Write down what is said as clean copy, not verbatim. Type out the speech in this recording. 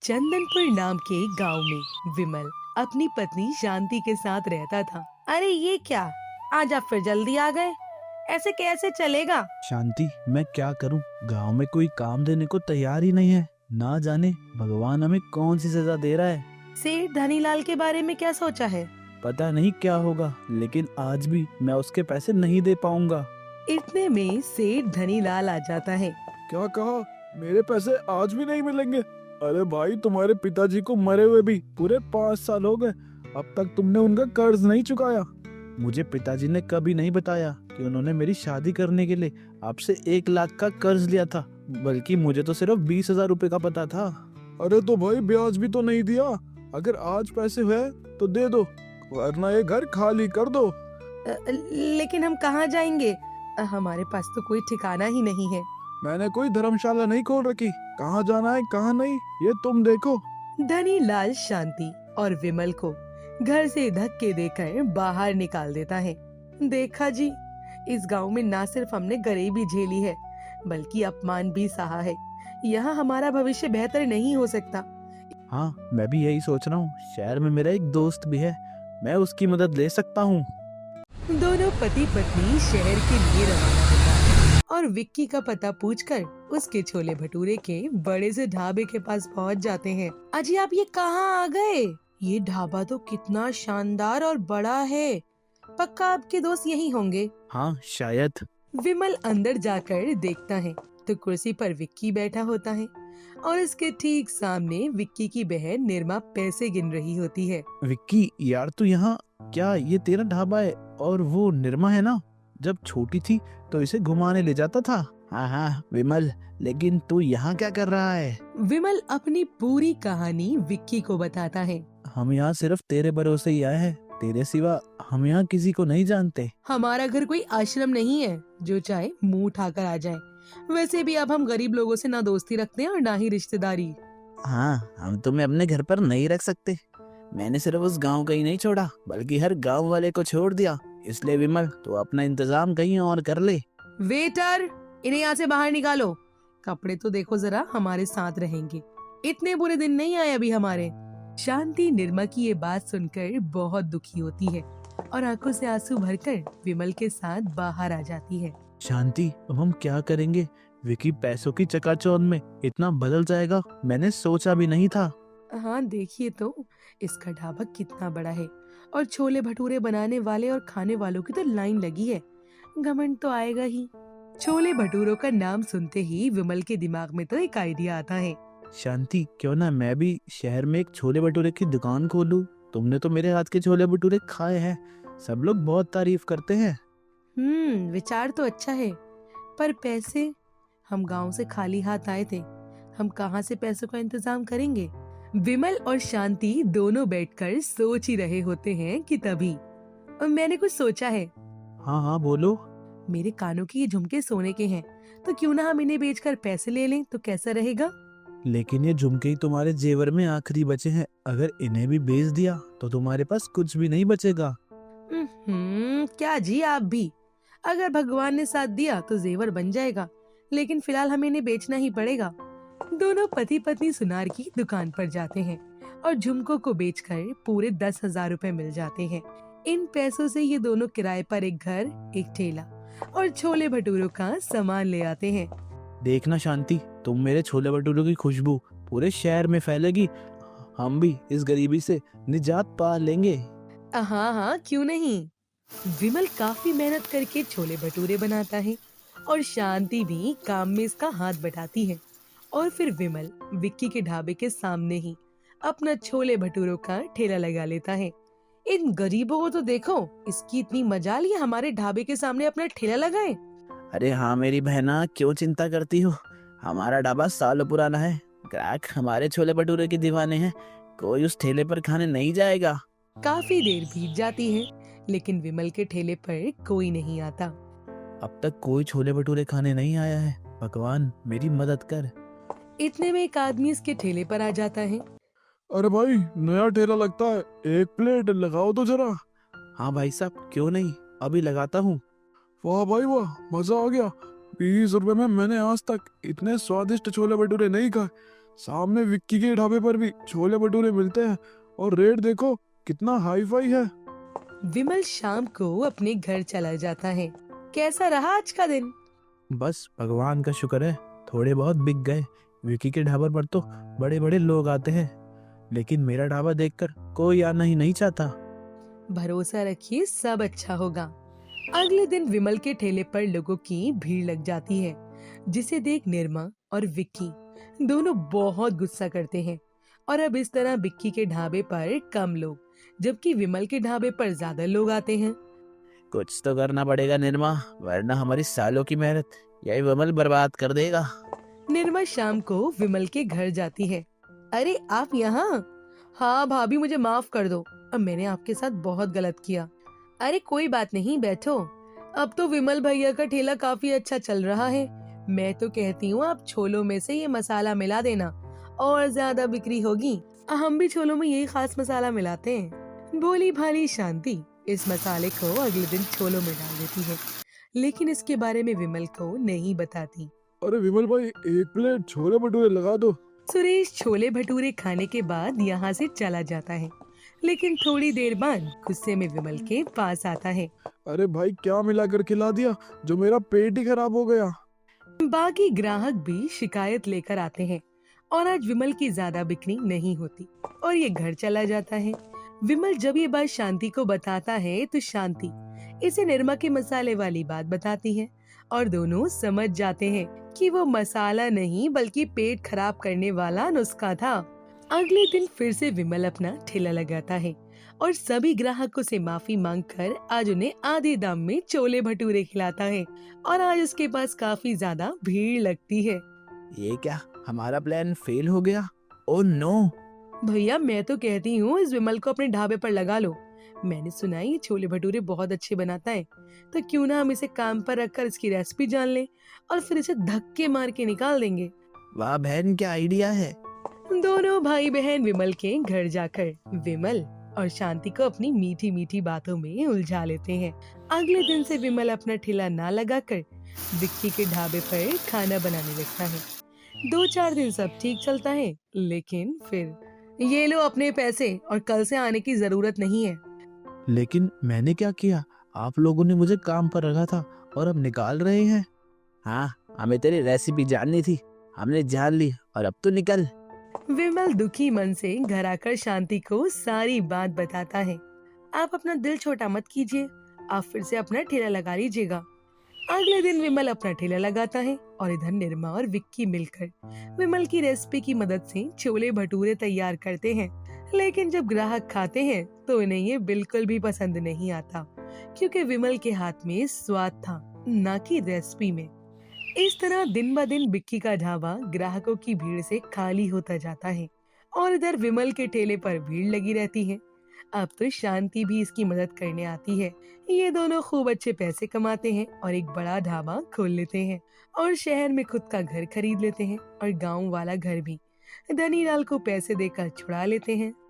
चंदनपुर नाम के गांव में विमल अपनी पत्नी शांति के साथ रहता था। अरे ये क्या, आज आप फिर जल्दी आ गए, ऐसे कैसे चलेगा। शांति, मैं क्या करूं? गांव में कोई काम देने को तैयार ही नहीं है। ना जाने भगवान हमें कौन सी सजा दे रहा है। सेठ धनीलाल के बारे में क्या सोचा है? पता नहीं क्या होगा, लेकिन आज भी मैं उसके पैसे नहीं दे पाऊंगा। इतने में सेठ धनीलाल आ जाता है। क्या कहा? मेरे पैसे आज भी नहीं मिलेंगे? अरे भाई, तुम्हारे पिताजी को मरे हुए भी पूरे 5 साल हो गए, अब तक तुमने उनका कर्ज नहीं चुकाया। मुझे पिताजी ने कभी नहीं बताया कि उन्होंने मेरी शादी करने के लिए आपसे 1 लाख का कर्ज लिया था, बल्कि मुझे तो सिर्फ 20,000 रुपए का पता था। अरे तो भाई, ब्याज भी तो नहीं दिया। अगर आज पैसे हुए तो दे दो, वरना ये घर खाली कर दो। लेकिन हम कहाँ जाएंगे? हमारे पास तो कोई ठिकाना ही नहीं है। मैंने कोई धर्मशाला नहीं खोल रखी, कहाँ जाना है कहाँ नहीं ये तुम देखो। धनीलाल शांति और विमल को घर से धक्के देकर बाहर निकाल देता है। देखा जी, इस गांव में ना सिर्फ हमने गरीबी झेली है, बल्कि अपमान भी सहा है। यहाँ हमारा भविष्य बेहतर नहीं हो सकता। हाँ, मैं भी यही सोच रहा हूँ। शहर में मेरा एक दोस्त भी है, मैं उसकी मदद ले सकता हूँ। दोनों पति पत्नी शहर के लिए रवाना होता है और विक्की का पता पूछकर उसके छोले भटूरे के बड़े से ढाबे के पास पहुंच जाते हैं। अजी, आप ये कहाँ आ गए? ये ढाबा तो कितना शानदार और बड़ा है, पक्का आपके दोस्त यही होंगे। हाँ, शायद। विमल अंदर जाकर देखता है तो कुर्सी पर विक्की बैठा होता है और इसके ठीक सामने विक्की की बहन निर्मा पैसे गिन रही होती है। विक्की यार, तू यहाँ क्या, ये तेरा ढाबा है? और वो निर्मा है ना, जब छोटी थी तो इसे घुमाने ले जाता था। हाँ हाँ विमल, लेकिन तू यहाँ क्या कर रहा है? विमल अपनी पूरी कहानी विक्की को बताता है। हम यहाँ सिर्फ तेरे भरोसे ही आए हैं, तेरे सिवा हम यहाँ किसी को नहीं जानते। हमारा घर कोई आश्रम नहीं है, जो चाहे मुंह उठाकर आ जाए। वैसे भी अब हम गरीब लोगों से ना दोस्ती रखते हैं और ना ही रिश्तेदारी। हाँ, हम तुम्हें अपने घर पर नहीं रख सकते। मैंने सिर्फ उस गांव का ही नहीं छोड़ा, बल्कि हर गांव वाले को छोड़ दिया। इसलिए विमल, तू अपना इंतजाम कहीं और कर ले। वेटर, इन्हें यहाँ से बाहर निकालो। कपड़े तो देखो जरा, हमारे साथ रहेंगे। इतने बुरे दिन नहीं आए अभी हमारे। शांति निर्मा की ये बात सुनकर बहुत दुखी होती है और आंखों से आंसू भरकर विमल के साथ बाहर आ जाती है। शांति, अब हम क्या करेंगे? विकी पैसों की चकाचौंध में इतना बदल जाएगा, मैंने सोचा भी नहीं था। हाँ देखिए तो, इसका ढाबा कितना बड़ा है और छोले भटूरे बनाने वाले और खाने वालों की तो लाइन लगी है। घमंड तो आएगा ही। छोले भटूरों का नाम सुनते ही विमल के दिमाग में तो एक आइडिया आता है। शांति, क्यों ना मैं भी शहर में एक छोले भटूरे की दुकान खोलूं? तुमने तो मेरे हाथ के छोले भटूरे खाए हैं, सब लोग बहुत तारीफ करते हैं। विचार तो अच्छा है, पर पैसे? हम गांव से खाली हाथ आए थे, हम कहाँ से पैसों का इंतजाम करेंगे? विमल और शांति दोनों बैठकर सोच ही रहे होते हैं कि तभी मैंने कुछ सोचा है। हाँ हाँ बोलो। मेरे कानों के ये झुमके सोने के हैं, तो क्यों ना हम इन्हें बेचकर पैसे ले लें, तो कैसा रहेगा? लेकिन ये झुमके ही तुम्हारे जेवर में आखिरी बचे हैं, अगर इन्हें भी बेच दिया तो तुम्हारे पास कुछ भी नहीं बचेगा। क्या जी आप भी, अगर भगवान ने साथ दिया तो जेवर बन जाएगा, लेकिन फिलहाल हमें इन्हें बेचना ही पड़ेगा। दोनों पति पत्नी सुनार की दुकान पर जाते हैं और झुमकों को बेचकर पूरे 10,000 रुपए मिल जाते हैं। इन पैसों से ये दोनों किराए पर एक घर, एक ठेला और छोले भटूरों का सामान ले आते हैं। देखना शांति, तुम मेरे छोले भटूरों की खुशबू पूरे शहर में फैलेगी, हम भी इस गरीबी से निजात पा लेंगे। हाँ हाँ, क्यों नहीं। विमल काफी मेहनत करके छोले भटूरे बनाता है और शांति भी काम में इसका हाथ बटाती है। और फिर विमल विक्की के ढाबे के सामने ही अपना छोले भटूरों का ठेला लगा लेता है। इन गरीबों को तो देखो, इसकी इतनी मजाल ये हमारे ढाबे के सामने अपना ठेला लगाए। अरे हाँ मेरी बहना, क्यों चिंता करती हो? हमारा ढाबा सालों पुराना है, ग्राहक हमारे छोले भटूरे के दीवाने हैं, कोई उस ठेले पर खाने नहीं जाएगा। काफी देर बीत जाती है, लेकिन विमल के ठेले पर कोई नहीं आता। अब तक कोई छोले भटूरे खाने नहीं आया है, भगवान मेरी मदद कर। इतने में एक आदमी इसके ठेले पर आ जाता है। अरे भाई, नया ठेला लगता है, एक प्लेट लगाओ तो जरा। हाँ भाई साहब, क्यों नहीं, अभी लगाता हूँ। वाह भाई वाह, मजा आ गया। 20 रुपए में मैंने आज तक इतने स्वादिष्ट छोले भटूरे नहीं खाए। सामने विक्की के ढाबे पर भी छोले भटूरे मिलते हैं और रेट देखो कितना हाई फाई है। विमल शाम को अपने घर चला जाता है। कैसा रहा आज का दिन? बस भगवान का शुक्र है, थोड़े बहुत बिक गए। विकी के ढाबे पर तो बड़े बड़े लोग आते हैं, लेकिन मेरा ढाबा देखकर कोई आना ही नहीं चाहता। भरोसा रखिए, सब अच्छा होगा। अगले दिन विमल के ठेले पर लोगों की भीड़ लग जाती है, जिसे देख निर्मा और विक्की दोनों बहुत गुस्सा करते हैं। और अब इस तरह विक्की के ढाबे पर कम लोग, जबकि विमल के ढाबे पर ज्यादा लोग आते हैं। कुछ तो करना पड़ेगा निर्मा, वरना हमारी सालों की मेहनत यही विमल बर्बाद कर देगा। निर्मा शाम को विमल के घर जाती है। अरे आप यहाँ? हाँ भाभी, मुझे माफ कर दो, अब मैंने आपके साथ बहुत गलत किया। अरे कोई बात नहीं, बैठो। अब तो विमल भैया का ठेला काफी अच्छा चल रहा है। मैं तो कहती हूँ आप छोलों में से ये मसाला मिला देना और ज्यादा बिक्री होगी। हम भी छोलों में यही खास मसाला मिलाते हैं। भोली भाली शांति इस मसाले को अगले दिन छोलों में डाल देती है, लेकिन इसके बारे में विमल को नहीं बताती। अरे विमल भाई, एक प्लेट छोले भटूरे लगा दो। सुरेश छोले भटूरे खाने के बाद यहाँ से चला जाता है, लेकिन थोड़ी देर बाद गुस्से में विमल के पास आता है। अरे भाई, क्या मिलाकर खिला दिया जो मेरा पेट ही खराब हो गया। बाकी ग्राहक भी शिकायत लेकर आते हैं और आज विमल की ज्यादा बिक्री नहीं होती और ये घर चला जाता है। विमल जब ये बात शांति को बताता है तो शांति इसे निर्मा के मसाले वाली बात बताती है और दोनों समझ जाते हैं कि वो मसाला नहीं बल्कि पेट खराब करने वाला नुस्खा था। अगले दिन फिर से विमल अपना ठेला लगाता है और सभी ग्राहकों से माफी मांगकर आज उन्हें आधे दाम में छोले भटूरे खिलाता है और आज उसके पास काफी ज्यादा भीड़ लगती है। ये क्या, हमारा प्लान फेल हो गया? Oh no. भैया मैं तो कहती हूँ इस विमल को अपने ढाबे पर लगा लो। मैंने सुना है ये छोले भटूरे बहुत अच्छे बनाता है, तो क्यों ना हम इसे काम पर रखकर इसकी रेसिपी जान लें और फिर इसे धक्के मार के निकाल देंगे। वाह बहन, क्या आइडिया है। दोनों भाई बहन विमल के घर जाकर विमल और शांति को अपनी मीठी मीठी बातों में उलझा लेते हैं। अगले दिन से विमल अपना ठेला ना लगाकर विक्की के ढाबे पर खाना बनाने लगता है। 2-4 दिन सब ठीक चलता है, लेकिन फिर ये लो अपने पैसे और कल से आने की जरूरत नहीं है। लेकिन मैंने क्या किया? आप लोगों ने मुझे काम पर रखा था और अब निकाल रहे हैं। हाँ, हमें तेरी रेसिपी जाननी थी, हमने जान ली और अब तो निकल। विमल दुखी मन से घर आकर शांति को सारी बात बताता है। आप अपना दिल छोटा मत कीजिए, आप फिर से अपना ठेला लगा लीजिएगा। अगले दिन विमल अपना ठेला लगाता है और इधर निर्मा और विक्की मिलकर विमल की रेसिपी की मदद से छोले भटूरे तैयार करते हैं। लेकिन जब ग्राहक खाते हैं तो इन्हें ये बिल्कुल भी पसंद नहीं आता, क्योंकि विमल के हाथ में स्वाद था, न कि रेसिपी में। इस तरह दिन ब दिन विक्की का ढाबा ग्राहकों की भीड़ से खाली होता जाता है और इधर विमल के ठेले पर भीड़ लगी रहती है। अब तो शांति भी इसकी मदद करने आती है। ये दोनों खूब अच्छे पैसे कमाते हैं और एक बड़ा ढाबा खोल लेते हैं और शहर में खुद का घर खरीद लेते हैं और गांव वाला घर भी धनीलाल को पैसे देकर छुड़ा लेते हैं।